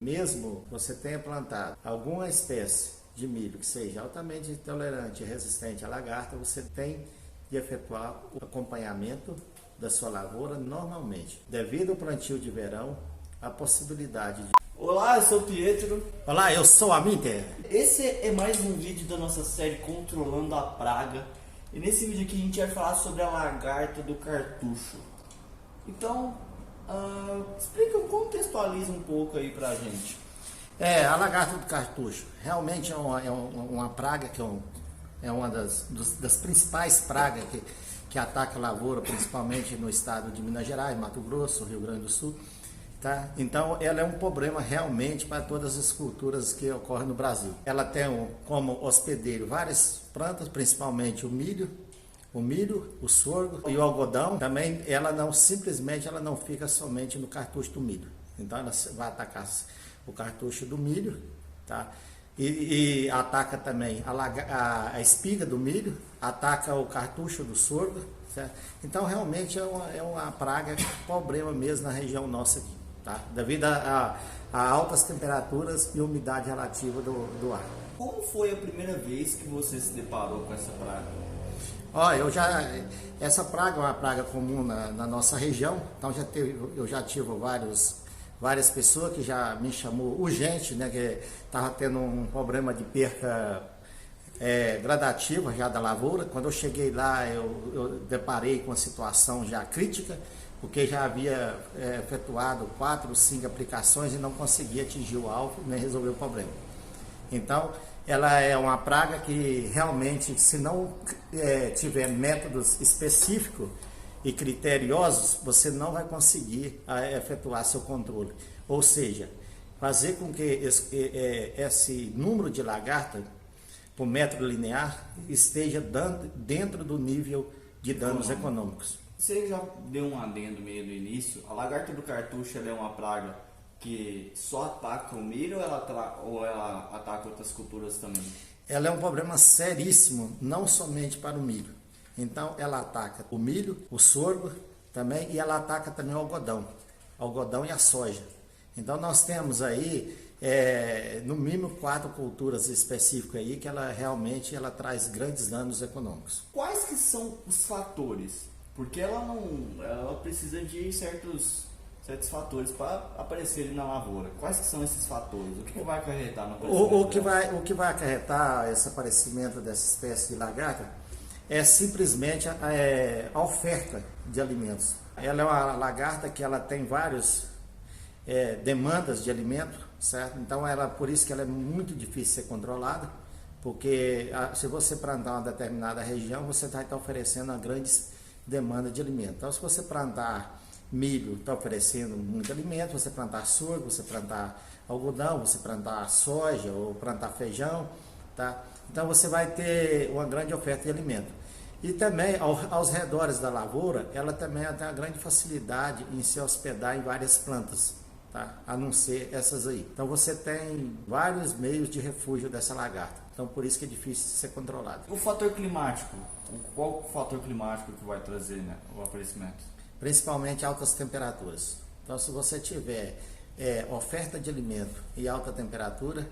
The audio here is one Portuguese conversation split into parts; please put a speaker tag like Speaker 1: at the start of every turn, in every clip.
Speaker 1: Mesmo você tenha plantado alguma espécie de milho que seja altamente tolerante e resistente à lagarta, você tem de efetuar o acompanhamento da sua lavoura normalmente. Devido ao plantio de verão, a possibilidade de...
Speaker 2: Olá, eu sou o Pietro.
Speaker 1: Olá, eu sou a Minter.
Speaker 2: Esse é mais um vídeo da nossa série Controlando a Praga. E nesse vídeo aqui a gente vai falar sobre a lagarta do cartucho. Então, contextualiza um pouco aí pra gente.
Speaker 1: A lagarta do cartucho realmente é uma praga que é uma das principais pragas que ataca a lavoura, principalmente no estado de Minas Gerais, Mato Grosso, Rio Grande do Sul. Tá? Então ela é um problema realmente para todas as culturas que ocorrem no Brasil. Ela tem como hospedeiro várias plantas, principalmente o milho, o sorgo e o algodão. Também ela não fica somente no cartucho do milho. Então ela vai atacar o cartucho do milho, tá? E ataca também a espiga do milho, ataca o cartucho do sorgo, certo? Então realmente é uma praga, problema mesmo na região nossa aqui. Tá? Devido a altas temperaturas e umidade relativa do ar.
Speaker 2: Como foi a primeira vez que você se deparou com essa praga?
Speaker 1: Essa praga é uma praga comum na nossa região, então eu já tive várias pessoas que já me chamou urgente, né, que estava tendo um problema de perca gradativa já da lavoura. Quando eu cheguei lá, eu deparei com uma situação já crítica, porque já havia efetuado 4 ou 5 aplicações e não conseguia atingir o alvo nem resolver o problema. Então, ela é uma praga que realmente, se não tiver métodos específicos e criteriosos, você não vai conseguir efetuar seu controle. Ou seja, fazer com que esse número de lagarta por metro linear esteja dentro do nível de danos econômicos.
Speaker 2: Você já deu um adendo meio no início. A lagarta do cartucho ela é uma praga que só ataca o milho ou ela ataca outras culturas também?
Speaker 1: Ela é um problema seríssimo, não somente para o milho. Então ela ataca o milho, o sorgo também, e ela ataca também o algodão e a soja. Então nós temos aí no mínimo 4 culturas específicas aí que ela realmente traz grandes danos econômicos.
Speaker 2: Quais que são os fatores? Porque ela precisa de certos fatores para aparecerem na lavoura. Quais que são esses fatores? O que vai acarretar no aparecimento?
Speaker 1: O que vai acarretar esse aparecimento dessa espécie de lagarta é simplesmente a oferta de alimentos. Ela é uma lagarta que ela tem várias demandas de alimento, certo? Então por isso que ela é muito difícil de ser controlada, porque se você plantar uma determinada região, você vai estar oferecendo uma grande demanda de alimento. Então, se você plantar milho, está oferecendo muito alimento. Você plantar sorgo, você plantar algodão, você plantar soja ou plantar feijão, tá? Então você vai ter uma grande oferta de alimento. E também aos redores da lavoura, ela também tem uma grande facilidade em se hospedar em várias plantas, tá? A não ser essas aí. Então você tem vários meios de refúgio dessa lagarta. Então por isso que é difícil de ser controlado.
Speaker 2: O fator climático, qual o fator climático que vai trazer, né, o aparecimento?
Speaker 1: Principalmente altas temperaturas. Então se você tiver oferta de alimento e alta temperatura,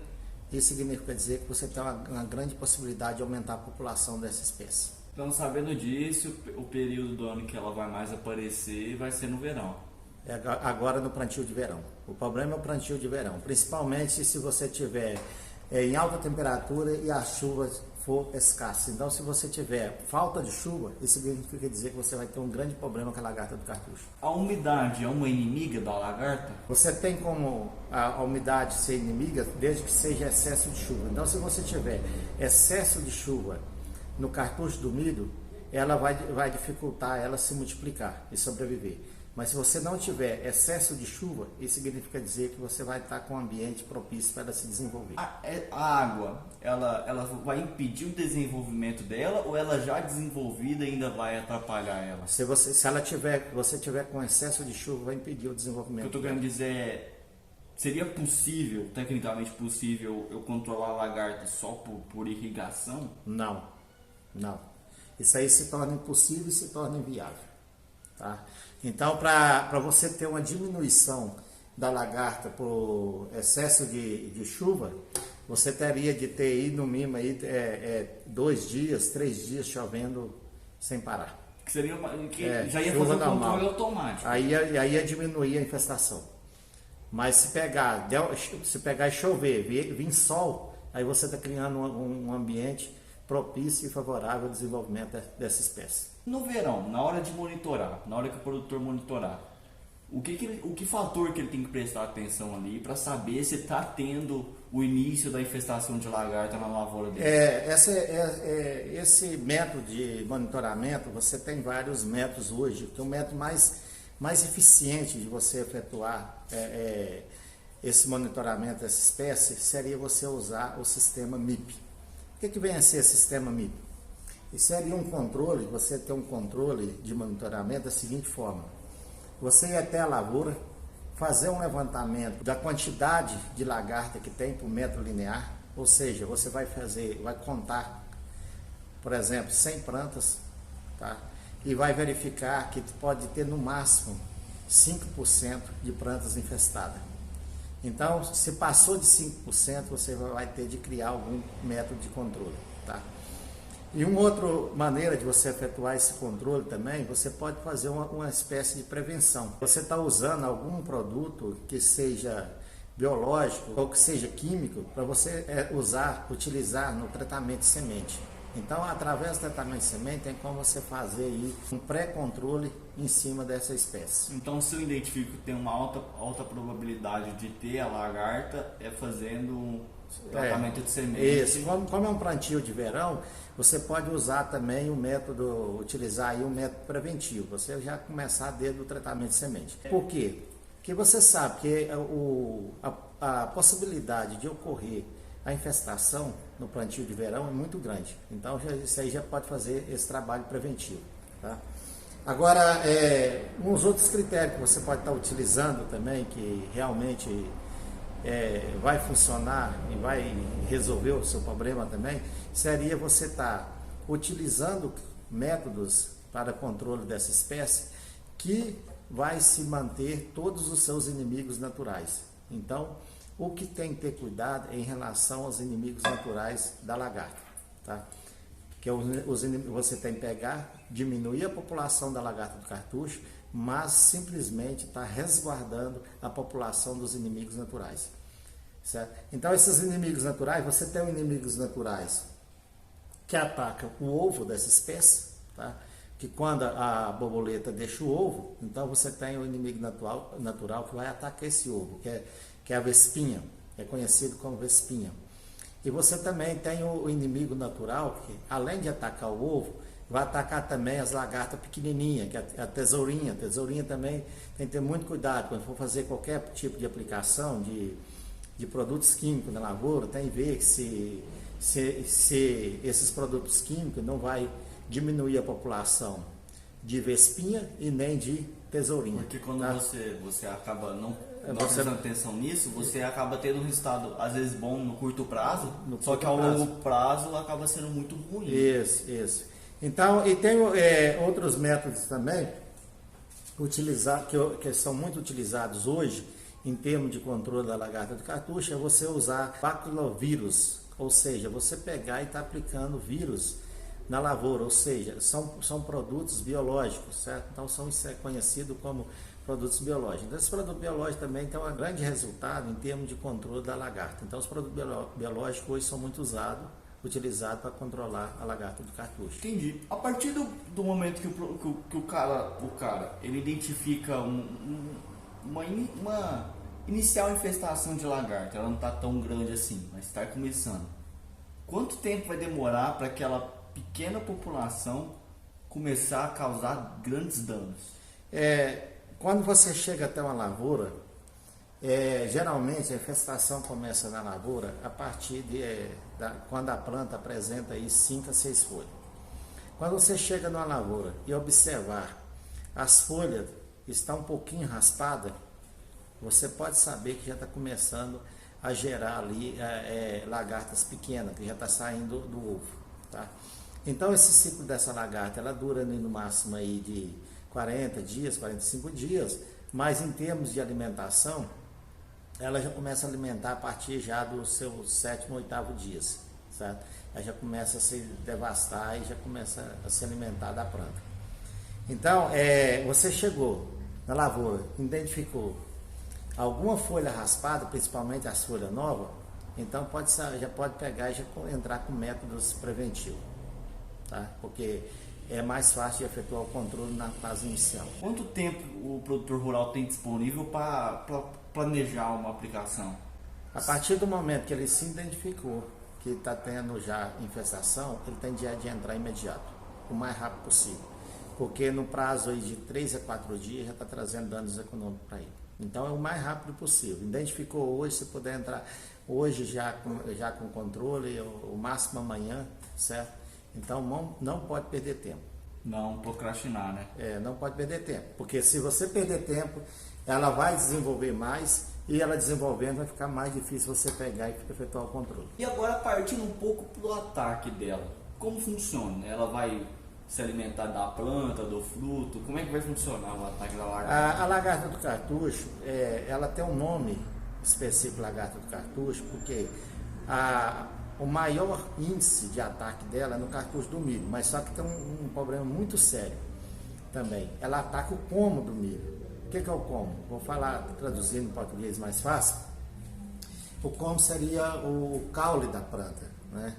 Speaker 1: isso significa dizer que você tem uma grande possibilidade de aumentar a população dessa espécie.
Speaker 2: Então, sabendo disso, o período do ano que ela vai mais aparecer vai ser no verão.
Speaker 1: Agora no plantio de verão. O problema é o plantio de verão, principalmente se você tiver em alta temperatura e a chuva for escassa. Então, se você tiver falta de chuva, isso significa dizer que você vai ter um grande problema com a lagarta do cartucho.
Speaker 2: A umidade é uma inimiga da lagarta?
Speaker 1: Você tem como a umidade ser inimiga desde que seja excesso de chuva. Então, se você tiver excesso de chuva no cartucho do milho, ela vai dificultar ela se multiplicar e sobreviver. Mas se você não tiver excesso de chuva, isso significa dizer que você vai estar com um ambiente propício para ela se desenvolver.
Speaker 2: A água, ela vai impedir o desenvolvimento dela, ou ela já desenvolvida ainda vai atrapalhar ela?
Speaker 1: Se você tiver com excesso de chuva, vai impedir o desenvolvimento.
Speaker 2: O que eu estou querendo dizer é, seria possível, tecnicamente possível, eu controlar a lagarta só por irrigação?
Speaker 1: Não. Isso aí se torna impossível e se torna inviável. Tá? Então, para você ter uma diminuição da lagarta por excesso de chuva, você teria de ter aí no mínimo aí, 2 dias, 3 dias chovendo sem parar.
Speaker 2: Que seria já ia fazer um controle automático.
Speaker 1: Aí ia diminuir a infestação. Mas se pegar e chover, vir sol, aí você está criando um ambiente propício e favorável ao desenvolvimento dessa espécie.
Speaker 2: No verão, na hora de monitorar, na hora que o produtor monitorar, o que fator que ele tem que prestar atenção ali para saber se está tendo o início da infestação de lagarta na lavoura dele?
Speaker 1: Esse método de monitoramento, você tem vários métodos hoje, que o método mais eficiente de você efetuar esse monitoramento dessa espécie seria você usar o sistema MIP. O que vem a ser esse sistema MIP? Isso seria um controle, você ter um controle de monitoramento da seguinte forma: você ir até a lavoura, fazer um levantamento da quantidade de lagarta que tem por metro linear, ou seja, você vai contar, por exemplo, 100 plantas, tá? E vai verificar que pode ter no máximo 5% de plantas infestadas. Então, se passou de 5%, você vai ter de criar algum método de controle, tá? E uma outra maneira de você efetuar esse controle também, você pode fazer uma espécie de prevenção. Você está usando algum produto que seja biológico ou que seja químico para você utilizar no tratamento de semente. Então, através do tratamento de semente, tem como você fazer aí um pré-controle em cima dessa espécie.
Speaker 2: Então, se eu identifico que tem uma alta probabilidade de ter a lagarta, fazendo um tratamento de semente.
Speaker 1: Isso, como é um plantio de verão, você pode usar também utilizar aí um método preventivo, você já começar desde o tratamento de semente. Por quê? Porque você sabe que a possibilidade de ocorrer a infestação no plantio de verão é muito grande. Então, isso aí já pode fazer esse trabalho preventivo, tá? Agora, uns outros critérios que você pode estar utilizando também, que realmente vai funcionar e vai resolver o seu problema também, seria você estar utilizando métodos para controle dessa espécie que vai se manter todos os seus inimigos naturais. Então, o que tem que ter cuidado é em relação aos inimigos naturais da lagarta, tá? Que você tem que pegar, diminuir a população da lagarta do cartucho, mas simplesmente está resguardando a população dos inimigos naturais, certo? Então, esses inimigos naturais, você tem inimigos naturais que atacam o ovo dessa espécie, tá? Que quando a borboleta deixa o ovo, então você tem o inimigo natural que vai atacar esse ovo, que é a vespinha, é conhecido como vespinha. E você também tem o inimigo natural, que além de atacar o ovo, vai atacar também as lagartas pequenininhas, que é a tesourinha. A tesourinha também tem que ter muito cuidado quando for fazer qualquer tipo de aplicação de produtos químicos na lavoura, tem que ver se esses produtos químicos não vai diminuir a população de vespinha e nem de tesourinha.
Speaker 2: Porque quando
Speaker 1: tá?
Speaker 2: você acaba não prestando atenção nisso, você acaba tendo um resultado às vezes bom no curto prazo, só que ao longo prazo acaba sendo muito ruim.
Speaker 1: Isso. Então, e tem outros métodos também que são muito utilizados hoje em termos de controle da lagarta do cartucho, é você usar baculovírus, ou seja, você pegar e estar aplicando vírus na lavoura, ou seja, são produtos biológicos, certo? Então isso é conhecido como produtos biológicos. Então, esse produto biológico também tem um grande resultado em termos de controle da lagarta. Então, os produtos biológicos hoje são muito utilizados para controlar a lagarta do cartucho.
Speaker 2: Entendi. A partir do momento que o cara ele identifica uma inicial infestação de lagarta, ela não está tão grande assim, mas está começando. Quanto tempo vai demorar para aquela pequena população começar a causar grandes danos?
Speaker 1: Quando você chega até uma lavoura, geralmente a infestação começa na lavoura a partir quando a planta apresenta aí 5 a 6 folhas. Quando você chega numa lavoura e observar as folhas estão um pouquinho raspadas, você pode saber que já está começando a gerar ali lagartas pequenas, que já está saindo do ovo, tá? Então, esse ciclo dessa lagarta, ela dura no máximo aí de 40 dias, 45 dias, mas em termos de alimentação, ela já começa a alimentar a partir já do seu 7º, 8º dias, certo? Ela já começa a se devastar e já começa a se alimentar da planta. Então, você chegou na lavoura, identificou alguma folha raspada, principalmente as folhas novas, então já pode pegar e já entrar com métodos preventivos, tá? Porque é mais fácil de efetuar o controle na fase inicial.
Speaker 2: Quanto tempo o produtor rural tem disponível para planejar uma aplicação?
Speaker 1: A partir do momento que ele se identificou que está tendo já infestação, ele tem de entrar imediato, o mais rápido possível. Porque no prazo aí de 3 a 4 dias já está trazendo danos econômicos para ele. Então é o mais rápido possível. Identificou hoje, se puder entrar hoje já com controle, o máximo amanhã, certo? Então não pode perder tempo.
Speaker 2: Não procrastinar, né?
Speaker 1: Não pode perder tempo. Porque se você perder tempo, ela vai desenvolver mais e ela desenvolvendo vai ficar mais difícil você pegar e efetuar o controle.
Speaker 2: E agora partindo um pouco pro ataque dela, como funciona? Ela vai se alimentar da planta, do fruto? Como é que vai funcionar o ataque da lagarta?
Speaker 1: A lagarta do cartucho, ela tem um nome específico, lagarta do cartucho, porque o maior índice de ataque dela é no cartucho do milho, mas só que tem um problema muito sério também. Ela ataca o como do milho. O que é o como? Vou falar, traduzindo em português mais fácil. O como seria o caule da planta, né?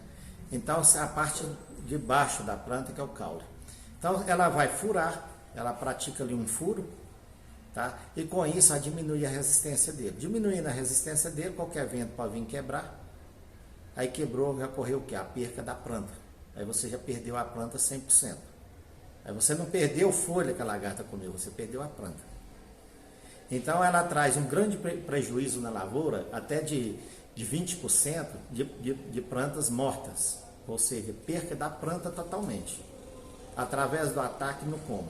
Speaker 1: Então, a parte de baixo da planta que é o caule. Então, ela vai furar, ela pratica ali um furo, tá? E com isso, ela diminui a resistência dele. Diminuindo a resistência dele, qualquer vento pode vir quebrar. Aí quebrou, já correu o quê? A perca da planta. Aí você já perdeu a planta 100%. Aí você não perdeu folha que a lagarta comeu, você perdeu a planta. Então ela traz um grande prejuízo na lavoura, até de 20% de plantas mortas. Ou seja, perca da planta totalmente, através do ataque no como.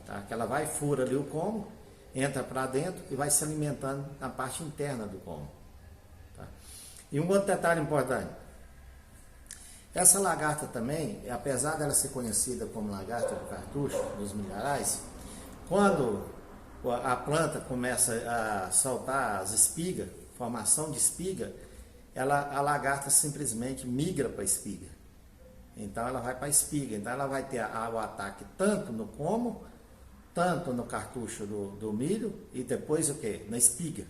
Speaker 1: Tá? Que ela vai, fura ali o como, entra para dentro e vai se alimentando na parte interna do como. Tá? E um outro detalhe importante. Essa lagarta também, apesar dela ser conhecida como lagarta do cartucho, dos milharais, quando a planta começa a soltar as espigas, formação de espiga, a lagarta simplesmente migra para a espiga. Então ela vai para a espiga, então ela vai ter o ataque tanto no como, tanto no cartucho do milho e depois o que? Na espiga.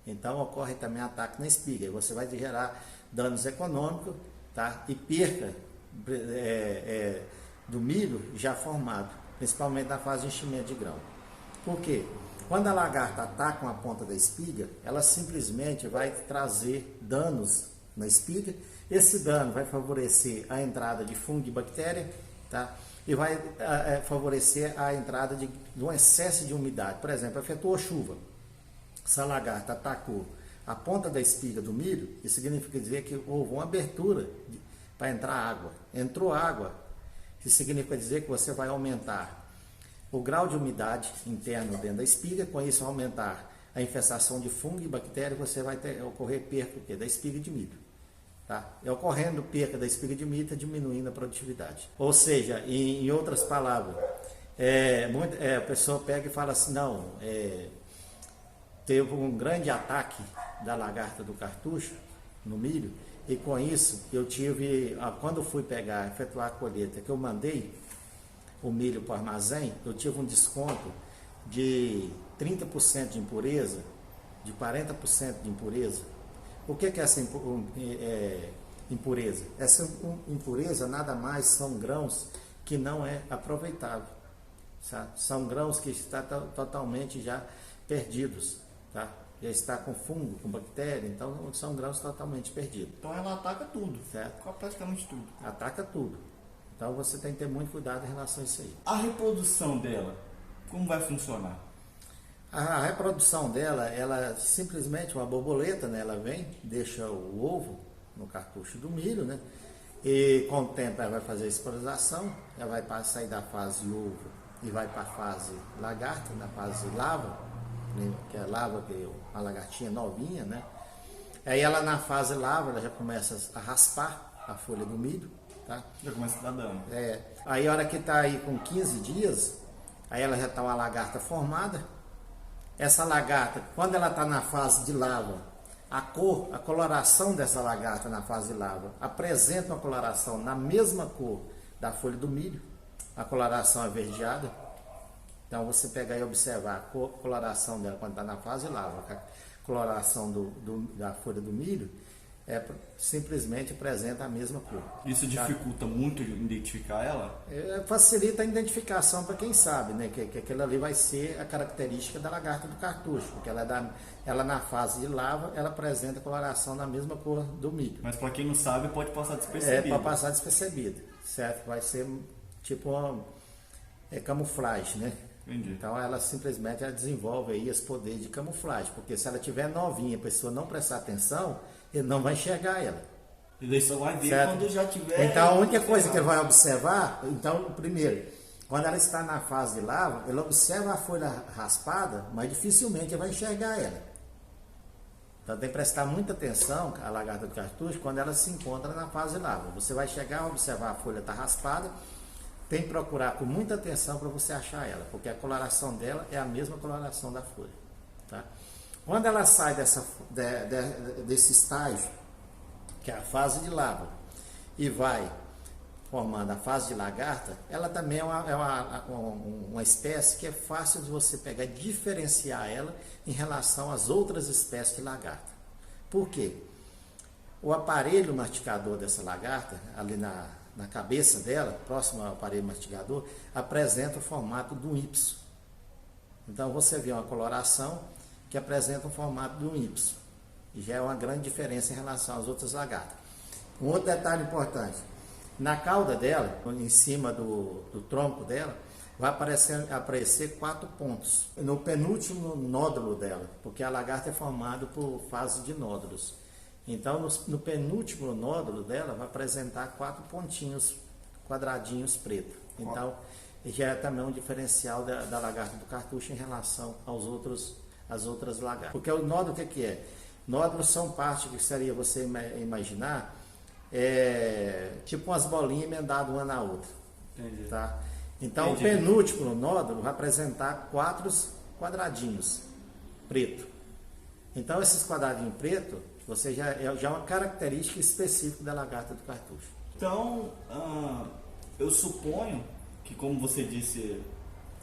Speaker 1: Então ocorre também ataque na espiga, e você vai gerar danos econômicos, tá? E perca do milho já formado, principalmente na fase de enchimento de grão. Por quê? Quando a lagarta ataca uma ponta da espiga, ela simplesmente vai trazer danos na espiga. Esse dano vai favorecer a entrada de fungo e bactéria, tá? E vai favorecer a entrada de um excesso de umidade. Por exemplo, efetuou chuva. Se a lagarta atacou a ponta da espiga do milho, isso significa dizer que houve uma abertura para entrar água. Entrou água, isso significa dizer que você vai aumentar o grau de umidade interno dentro da espiga, com isso aumentar a infestação de fungo e bactéria, você vai ocorrer perca da espiga de milho. Tá? E ocorrendo perca da espiga de milho, está diminuindo a produtividade. Ou seja, em outras palavras, a pessoa pega e fala assim, não, teve um grande ataque da lagarta do cartucho no milho, e com isso eu tive, quando eu fui efetuar a colheita, que eu mandei o milho para o armazém, eu tive um desconto de 30% de impureza, de 40% de impureza. O que é essa impureza? Essa impureza nada mais são grãos que não é aproveitável. Sabe? São grãos que estão totalmente já perdidos. Tá? Já está com fungo, com bactéria, então são grãos totalmente perdidos.
Speaker 2: Então ela ataca tudo,
Speaker 1: certo?
Speaker 2: Praticamente tudo.
Speaker 1: Ataca tudo. Então você tem que ter muito cuidado em relação a isso aí.
Speaker 2: A reprodução dela, como vai funcionar?
Speaker 1: A reprodução dela, ela simplesmente uma borboleta, né? Ela vem, deixa o ovo no cartucho do milho, né? E com o tempo ela vai fazer a esporalização, ela vai sair da fase ovo e vai para a fase lagarta, na fase larva, que é a larva, que é a lagartinha novinha, né? Aí ela na fase larva, ela já começa a raspar a folha do milho. Tá?
Speaker 2: Já começa a dar dano.
Speaker 1: Aí a hora que está aí com 15 dias, aí ela já está uma lagarta formada, essa lagarta, quando ela está na fase de lava, a coloração dessa lagarta na fase de lava apresenta uma coloração na mesma cor da folha do milho, a coloração averdeada. Então você pegar e observar a coloração dela quando está na fase de lava, a coloração da folha do milho, simplesmente apresenta a mesma cor.
Speaker 2: Isso dificulta muito identificar ela?
Speaker 1: Facilita a identificação para quem sabe, né? Que aquilo ali vai ser a característica da lagarta do cartucho, porque ela na fase de lava, ela apresenta a coloração na mesma cor do milho.
Speaker 2: Mas para quem não sabe, pode passar despercebido.
Speaker 1: Para passar despercebido, certo? Vai ser tipo uma camuflagem, né?
Speaker 2: Entendi.
Speaker 1: Então ela simplesmente desenvolve aí esse poder de camuflagem, porque se ela estiver novinha, a pessoa não prestar atenção, ele não vai enxergar ela.
Speaker 2: E daí só vai ver
Speaker 1: certo?
Speaker 2: Quando já tiver.
Speaker 1: Então a única coisa que ele vai observar, então primeiro, quando ela está na fase de lava, ele observa a folha raspada, mas dificilmente ele vai enxergar ela. Então tem que prestar muita atenção, a lagarta do cartucho, quando ela se encontra na fase de lava. Você vai chegar a observar a folha está raspada, tem que procurar com muita atenção para você achar ela, porque a coloração dela é a mesma coloração da folha. Tá? Quando ela sai desse estágio, que é a fase de lava, e vai formando a fase de lagarta, ela também é uma espécie que é fácil de você pegar e diferenciar ela em relação às outras espécies de lagarta. Por quê? O aparelho masticador dessa lagarta, ali na cabeça dela, próximo ao aparelho mastigador, apresenta o formato do Y. Então você vê uma coloração que apresenta o formato do Y. E já é uma grande diferença em relação às outras lagartas. Um outro detalhe importante, na cauda dela, em cima do tronco dela, vai aparecer 4 pontos. No penúltimo nódulo dela, porque a lagarta é formada por fase de nódulos. Então, no penúltimo nódulo dela, vai apresentar 4 pontinhos quadradinhos pretos. Então, já é também um diferencial da lagarta do cartucho em relação às outras lagartas. Porque o nódulo, o que é? Nódulos são parte que seria, você imaginar, tipo umas bolinhas emendadas uma na outra.
Speaker 2: Entendi.
Speaker 1: Tá? Então,
Speaker 2: Entendi.
Speaker 1: o penúltimo nódulo vai apresentar 4 quadradinhos pretos. Então, esses quadradinhos pretos, você já é uma característica específica da lagarta do cartucho.
Speaker 2: Então, eu suponho que, como você disse,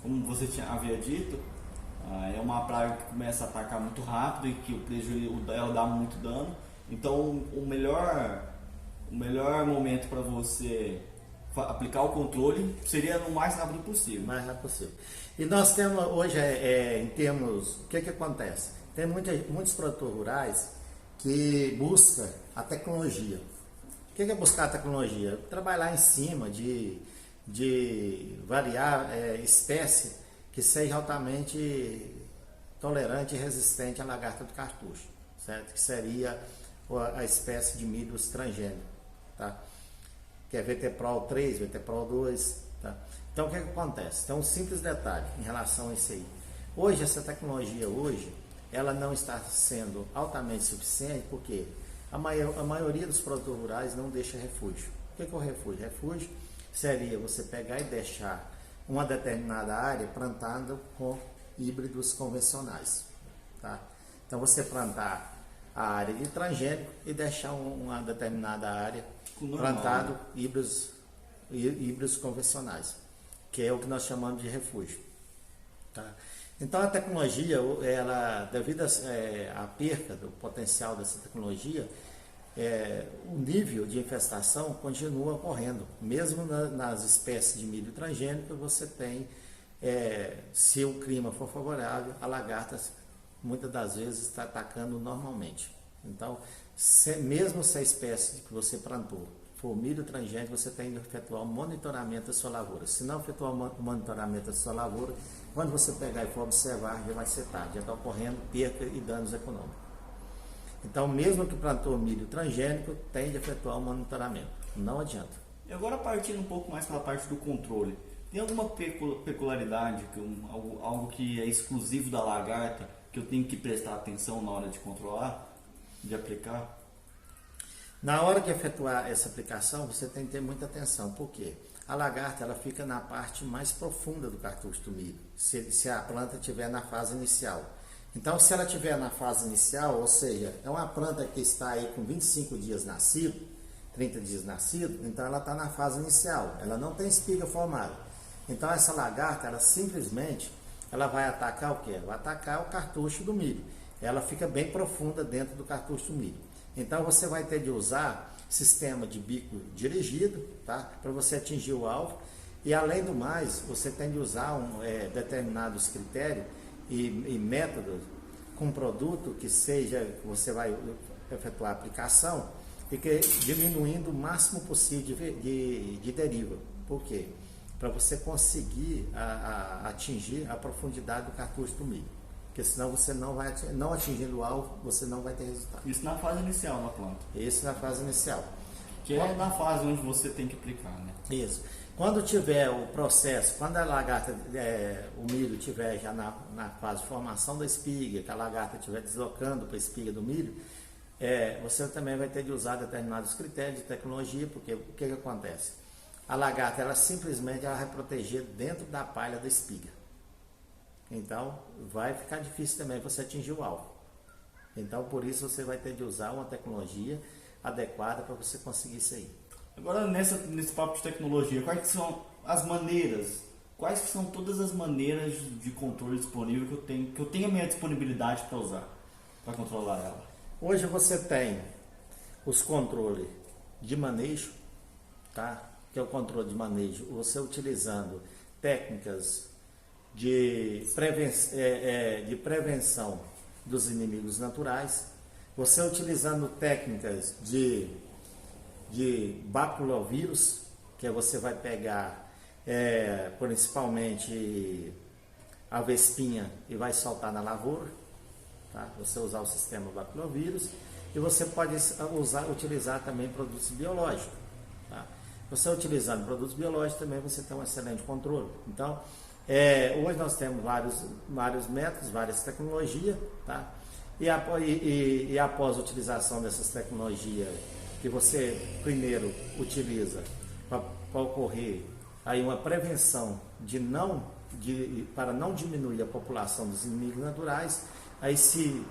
Speaker 2: como você havia dito, é uma praga que começa a atacar muito rápido e que o prejuízo ela dá muito dano. Então, o melhor momento para você aplicar o controle seria no mais rápido possível.
Speaker 1: Mais rápido possível. E nós temos hoje, em termos, o que acontece? Tem muitos produtores rurais que buscam a tecnologia. O que é buscar a tecnologia? Trabalhar em cima de variar espécie que seja altamente tolerante e resistente à lagarta do cartucho, certo? Que seria a espécie de milho transgênico, tá? Que é VT-Prol 3, VT-Prol 2, tá? Então o que acontece? Tem um simples detalhe em relação a isso aí. Hoje, essa tecnologia ela não está sendo altamente suficiente, porque a maioria dos produtores rurais não deixa refúgio. O que é o refúgio? Refúgio seria você pegar e deixar uma determinada área plantada com híbridos convencionais. Tá? Então você plantar a área de transgênico e deixar uma determinada área plantado híbridos convencionais, que é o que nós chamamos de refúgio. Tá? Então a tecnologia, devido à perca do potencial dessa tecnologia, o nível de infestação continua ocorrendo. Mesmo nas espécies de milho transgênico, você tem, se o clima for favorável, a lagarta muitas das vezes está atacando normalmente. Então, mesmo se a espécie que você plantou for milho transgênico, você tem que efetuar o monitoramento da sua lavoura. Se não efetuar o monitoramento da sua lavoura, quando você pegar e for observar, já vai ser tarde, já está ocorrendo perca e danos econômicos. Então, mesmo que plantou milho transgênico, tem de efetuar o monitoramento. Não adianta.
Speaker 2: E agora, partindo um pouco mais para a parte do controle, tem alguma peculiaridade, algo que é exclusivo da lagarta, que eu tenho que prestar atenção na hora de controlar, de aplicar?
Speaker 1: Na hora de efetuar essa aplicação, você tem que ter muita atenção. Por quê? A lagarta ela fica na parte mais profunda do cartucho do milho, se a planta estiver na fase inicial. Então, se ela estiver na fase inicial, ou seja, é uma planta que está aí com 25 dias nascido, 30 dias nascido, então ela está na fase inicial, ela não tem espiga formada. Então, essa lagarta, ela simplesmente, ela vai atacar o quê? Vai atacar o cartucho do milho. Ela fica bem profunda dentro do cartucho do milho. Então, você vai ter de usar sistema de bico dirigido, tá? Para você atingir o alvo. E, além do mais, você tem de usar determinados critérios e métodos com produto que seja, você vai efetuar a aplicação e que diminuindo o máximo possível de deriva. Por quê? Para você conseguir atingir a profundidade do cartucho do milho. Porque senão você não atingindo o alvo, você não vai ter resultado.
Speaker 2: Isso na fase inicial da planta.
Speaker 1: Isso na fase inicial.
Speaker 2: Que é na fase onde você tem que aplicar, né?
Speaker 1: Isso. Quando tiver o processo, quando a lagarta, o milho estiver já na fase de formação da espiga, que a lagarta estiver deslocando para a espiga do milho, você também vai ter de usar determinados critérios de tecnologia, porque o que acontece? A lagarta, ela simplesmente vai proteger dentro da palha da espiga. Então, vai ficar difícil também você atingir o alvo. Então, por isso, você vai ter de usar uma tecnologia adequada para você conseguir isso aí.
Speaker 2: Agora, nesse papo de tecnologia, quais que são as maneiras, quais que são todas as maneiras de controle disponível que eu tenho a minha disponibilidade para usar, para controlar ela?
Speaker 1: Hoje você tem os controles de manejo, tá? Que é o controle de manejo, você utilizando técnicas de prevenção dos inimigos naturais, você utilizando técnicas de baculovírus, que você vai pegar principalmente a vespinha e vai soltar na lavoura, tá? Você usar o sistema baculovírus, e você pode utilizar também produtos biológicos, tá? Você utilizando produtos biológicos também você tem um excelente controle. Então, hoje nós temos vários métodos, várias tecnologias, tá? E após a utilização dessas tecnologias, que você primeiro utiliza para ocorrer aí uma prevenção para não diminuir a população dos inimigos naturais, aí se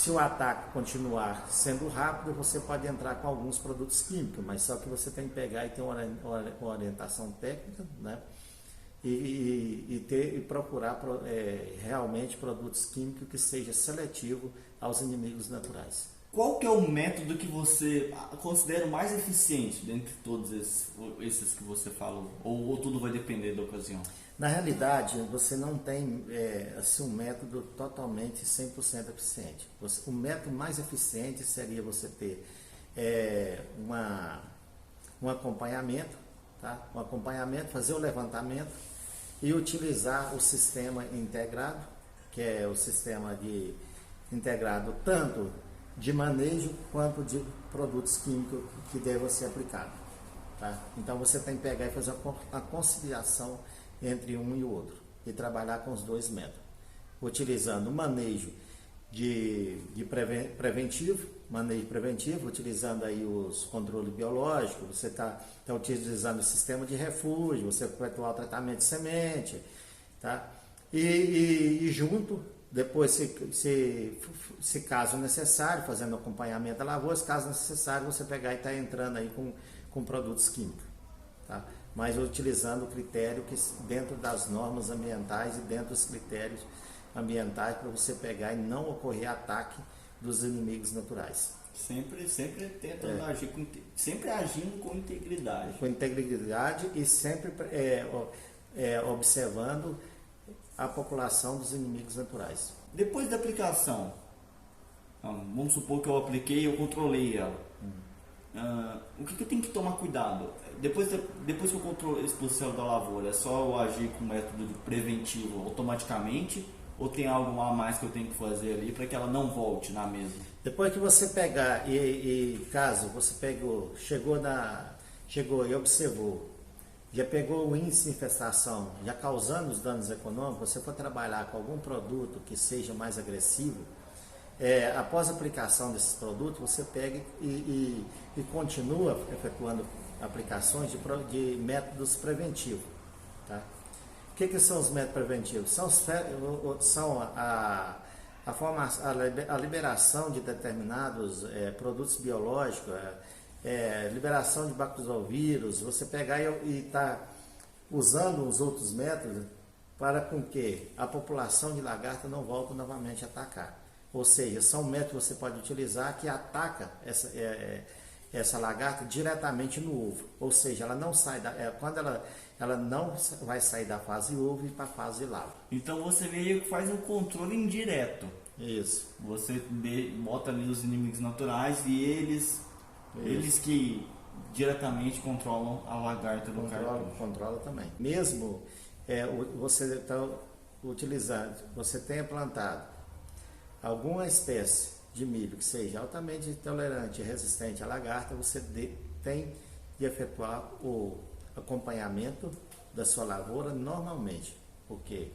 Speaker 1: o ataque continuar sendo rápido, você pode entrar com alguns produtos químicos, mas só que você tem que pegar e ter uma orientação técnica, né? E procurar realmente produtos químicos que seja seletivo aos inimigos naturais.
Speaker 2: Qual que é o método que você considera o mais eficiente dentre todos esses que você falou? Ou tudo vai depender da ocasião?
Speaker 1: Na realidade, você não tem assim, um método totalmente 100% eficiente. O método mais eficiente seria você ter um acompanhamento, tá? Um acompanhamento, fazer o levantamento e utilizar o sistema integrado, que é o sistema integrado tanto de manejo quanto de produtos químicos que devem ser aplicados, tá? Então você tem que pegar e fazer a conciliação entre um e o outro e trabalhar com os dois métodos, utilizando o manejo preventivo, utilizando aí os controles biológicos, você está utilizando o sistema de refúgio, você vai efetuar o tratamento de semente, tá? E junto, depois, se caso necessário, fazendo acompanhamento da lavoura, se caso necessário, você pegar e estar entrando aí com produtos químicos, tá? Mas utilizando o critério que dentro das normas ambientais e dentro dos critérios ambientais para você pegar e não ocorrer ataque dos inimigos naturais.
Speaker 2: Sempre tentando agir sempre agindo com integridade.
Speaker 1: Com integridade e sempre observando a população dos inimigos naturais.
Speaker 2: Depois da aplicação, vamos supor que eu apliquei e eu controlei ela. O que eu tenho que tomar cuidado? Depois que eu controlo a exposição da lavoura, é só eu agir com método preventivo automaticamente? Ou tem algo a mais que eu tenho que fazer ali para que ela não volte na mesma?
Speaker 1: Depois que você pegar caso você chegou e observou, já pegou o índice de infestação, já causando os danos econômicos, você for trabalhar com algum produto que seja mais agressivo, após a aplicação desses produtos, você pega e continua efetuando aplicações de métodos preventivos, tá? O que são os métodos preventivos? São a liberação de determinados produtos biológicos, liberação de bacteriovírus, você pegar e tá usando os outros métodos para com que a população de lagarta não volte novamente a atacar. Ou seja, são métodos que você pode utilizar que ataca essa lagarta diretamente no ovo. Ou seja, ela não sai quando ela não vai sair da fase ovo e para a fase larva.
Speaker 2: Então você meio que faz um controle indireto.
Speaker 1: Isso.
Speaker 2: Você bota ali os inimigos naturais e eles que diretamente controlam a lagarta do cartucho.
Speaker 1: Controla também. Mesmo você está utilizando, você tenha plantado alguma espécie de milho que seja altamente tolerante e resistente à lagarta, você tem de efetuar o acompanhamento da sua lavoura normalmente, porque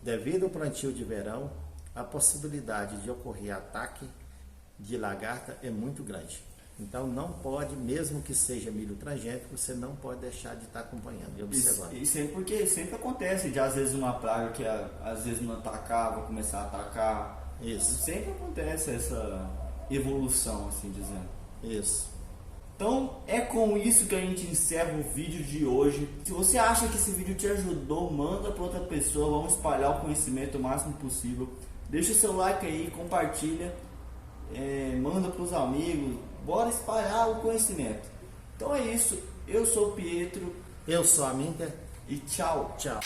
Speaker 1: devido ao plantio de verão, a possibilidade de ocorrer ataque de lagarta é muito grande. Então não pode, mesmo que seja milho transgênico, você não pode deixar de estar acompanhando e observando.
Speaker 2: E sempre, porque sempre acontece de às vezes uma praga que às vezes não atacava, começar a atacar.
Speaker 1: Isso.
Speaker 2: Sempre acontece essa evolução, assim dizendo.
Speaker 1: Isso.
Speaker 2: Então é com isso que a gente encerra o vídeo de hoje. Se você acha que esse vídeo te ajudou, manda para outra pessoa, vamos espalhar o conhecimento o máximo possível. Deixa o seu like aí, compartilha, manda para os amigos, bora espalhar o conhecimento. Então é isso, eu sou o Pietro.
Speaker 1: Eu sou a Minter.
Speaker 2: E tchau.
Speaker 1: Tchau.